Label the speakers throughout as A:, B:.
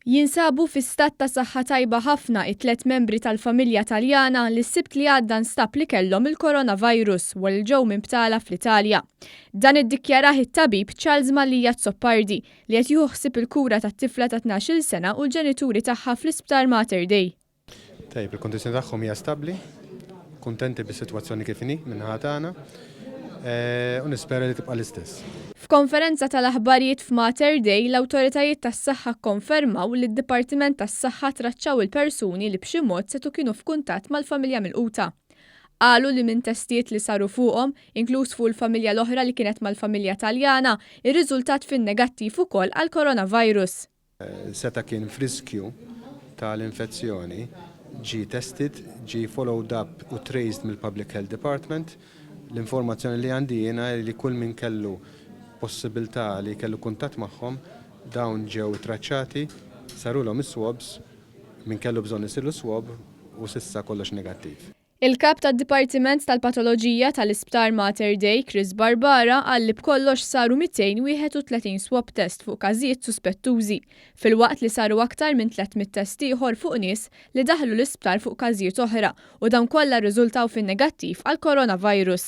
A: Jinsabu fi stat ta' saħħa tajba ħafna it-tlet membri tal-familja Taljana li s-sibt li għadda nstab li kellhom il-coronavirus u l ġew minbtala fl-Italja. Dan iddikjaraħ it-tabib Charles Malija Zoppardi li qed jieħu il-kura tat-tifla ta' 12-il sena u l-ġenituri tagħha fl-Isptar Mater Dei.
B: Tajb, il-kondizzjoni tagħhom hija stabbli, kuntenti bis-sitwazzjoni kif inhi minħa tagħna u nispera li tibqa' l-istess.
A: F'konferenza tal-aħbarijiet f'Mater Dei, l-awtoritajiet tas-saħħa kkonfermaw li d-Dipartiment tas-Saħħa traċċaw il-persuni li b'xi mod setu kienu f'kuntatt mal-familja milquta. Qalu li minn testijiet li saru fuqhom, inkluż fuq il-familja l-oħra li kienet mal-familja Taljana, ir-riżultat fin negattiv ukoll għall-coronavirus.
B: Seta kien f'riskju tal-infezzjoni ġie tested, ġie followed up u traced mill-Public Health Department. L-informazzjoni li għandi jiena li kull min kellu possibilità li kellu kuntatt magħhom dawn ġew traċċati, sarulhom is-swabs, min kellu bżonn isiru swab u s'issa kollox negattiv.
A: Il-kap tad-Dipartiment tal-Patoloġija tal-Isptar Mater Dei, Chris Barbara, qal li b'kollox saru 231 swab test fuq każijiet suspettużi, filwaqt li saru aktar minn 300 test ieħor fuq nies li daħlu l-isptar fuq każijiet oħra u dawn kollha rriżultaw fin-negattiv għall-coronavirus.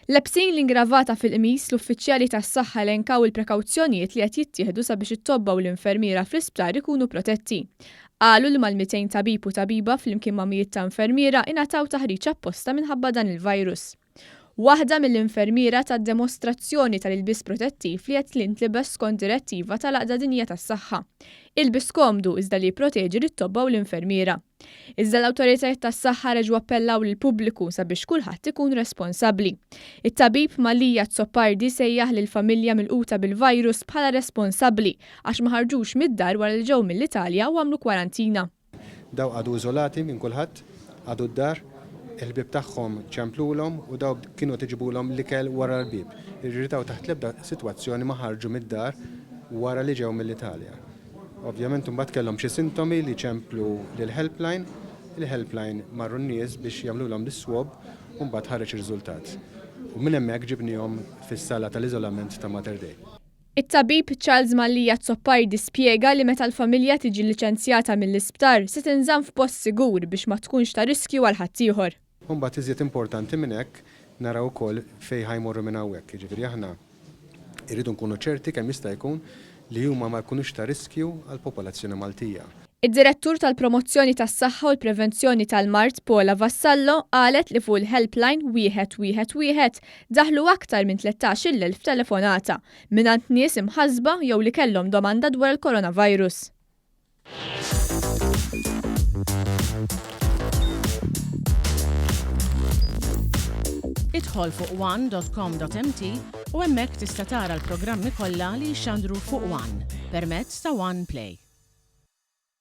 A: Lebsin l-ingravata fil-qmis l-uffiċjali tas-saħħa elenkaw il-prekawzjonijiet li qed jittieħdu sabiex it-tobba u l-infermiera fl-isptar ikunu protetti. Qalu li mal-200 tabib u tabiba flimkien ma' mijiet ta' infermiera ingħataw taħriġ apposta minħabba dan il-virus. Waħda mill-infermiera tad-demostrazzjoni tal-ilbis protettiv li qed tintlibes skont direttiva tal-Għaqda Dinjija tas-Saħħa. Ilbis komdu iżda li jipproteġi lit-tobba u l-infermiera. Iżda l-awtoritajiet tas-saħħa reġgħu appellaw lill-pubbliku sabiex kulħadd ikun responsabbli. It-tabib Malija Zoppardi sejjaħ lill-familja milquta bil-virus bħala responsabbli għax ma ħarġux mid-dar wara li ġew mill-Italja u għamlu kwarantina.
B: Daw għadu iżolati minn kulħadd, għadu d-dar, il-bib tagħhom ċemplulhom u daw kienu tiġibulhom l-ikel wara l-bib. Irritaw taħt l-ebda sitwazzjoni ma ħarġu mid-dar wara li ġew mill-Italja. Ovvjament imbagħad kellhom xi sintomi li ċemplu lill-helpline, il-helpline marru n-nies biex jagħmluhom l-swab u mbagħad ħareġ ir-riżultat. U minn hemmhekk ġibnihom fis-sala tal-iżolament ta' Mater Dei.
A: It-tabib Charles Malija Zoppardi spjega li meta l-familja tiġi liċenzjata mill-isptar se tinżamm f'post sigur biex ma tkunx ta' riskju għal ħaddieħor.
B: Mbagħad iżjed importanti minn hekk naraw ukoll fejn ħajmorru minn hawnhekk, jiġifieri aħna irridu nkunu ċerti kemm jista' jkun li huma ma jkunux ta' riskju għall-popolazzjoni Maltija.
A: Id-direttur tal-Promozzjoni tas-Saħħa u l-Prevenzjoni tal-Mart Paula Vassallo qalet li fuq il-helpline 111 daħlu aktar minn 13,000 telefonata mingħand nies imħassba jew li kellhom domanda dwar il-coronavirus.
C: Idħol fuq one.com.mt u hemmhekk tista' tara l-programmi kollha li jxandru fuq One permezz ta' One Play.